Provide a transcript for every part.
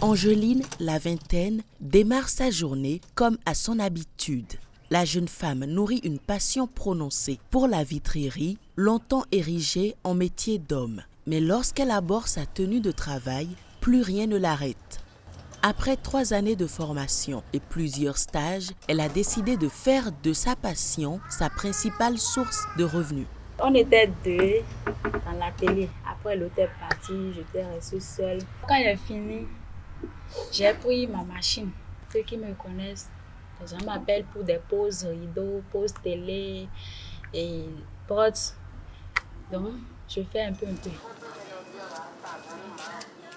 Angeline, la vingtaine, démarre sa journée comme à son habitude. La jeune femme nourrit une passion prononcée pour la vitrerie, longtemps érigée en métier d'homme. Mais lorsqu'elle aborde sa tenue de travail, plus rien ne l'arrête. Après 3 années de formation et plusieurs stages, elle a décidé de faire de sa passion sa principale source de revenus. On était 2 dans l'atelier. Après, l'autre est parti, j'étais restée seule. Quand j'ai fini, j'ai pris ma machine. Ceux qui me connaissent, les gens m'appellent pour des pauses rideaux, pauses télé et prods. Donc, je fais un peu.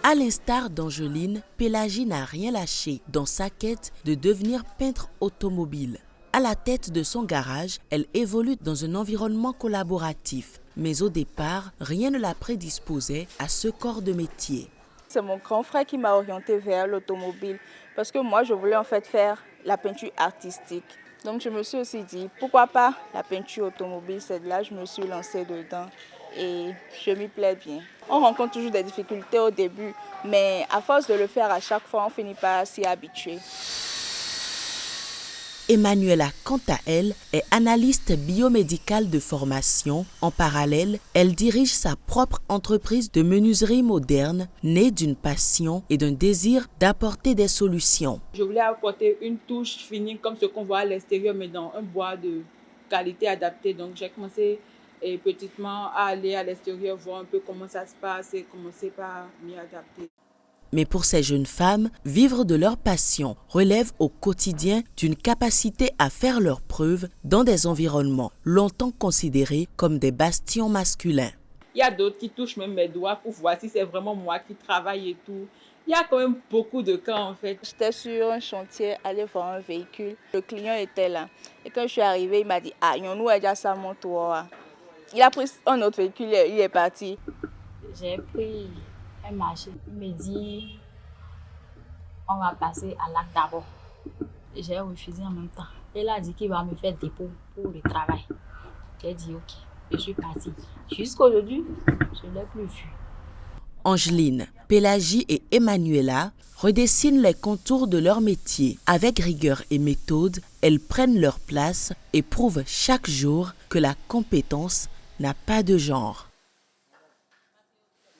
À l'instar d'Angeline, Pélagie n'a rien lâché dans sa quête de devenir peintre automobile. À la tête de son garage, elle évolue dans un environnement collaboratif. Mais au départ, rien ne la prédisposait à ce corps de métier. C'est mon grand frère qui m'a orientée vers l'automobile parce que moi, je voulais en fait faire la peinture artistique. Donc je me suis aussi dit, pourquoi pas la peinture automobile, c'est de là que je me suis lancée dedans et je m'y plais bien. On rencontre toujours des difficultés au début, mais à force de le faire à chaque fois, on finit par s'y habituer. Emmanuela, quant à elle, est analyste biomédicale de formation. En parallèle, elle dirige sa propre entreprise de menuiserie moderne, née d'une passion et d'un désir d'apporter des solutions. Je voulais apporter une touche finie comme ce qu'on voit à l'extérieur, mais dans un bois de qualité adaptée. Donc j'ai commencé petitement à aller à l'extérieur, voir un peu comment ça se passe et commencer par m'y adapter. Mais pour ces jeunes femmes, vivre de leur passion relève au quotidien d'une capacité à faire leurs preuves dans des environnements longtemps considérés comme des bastions masculins. Il y a d'autres qui touchent même mes doigts pour voir si c'est vraiment moi qui travaille et tout. Il y a quand même beaucoup de cas en fait. J'étais sur un chantier, allé voir un véhicule. Le client était là. Et quand je suis arrivée, il m'a dit « Ah, nous a déjà ça mon tour. » Il a pris un autre véhicule, il est parti. J'ai pris un marché. Il me dit, on va passer à l'acte d'abord. J'ai refusé en même temps. Il a dit qu'il va me faire dépôt pour le travail. J'ai dit ok. Je suis partie. Jusqu'aujourd'hui, je ne l'ai plus vu. Angeline, Pélagie et Emmanuela redessinent les contours de leur métier. Avec rigueur et méthode, elles prennent leur place et prouvent chaque jour que la compétence n'a pas de genre.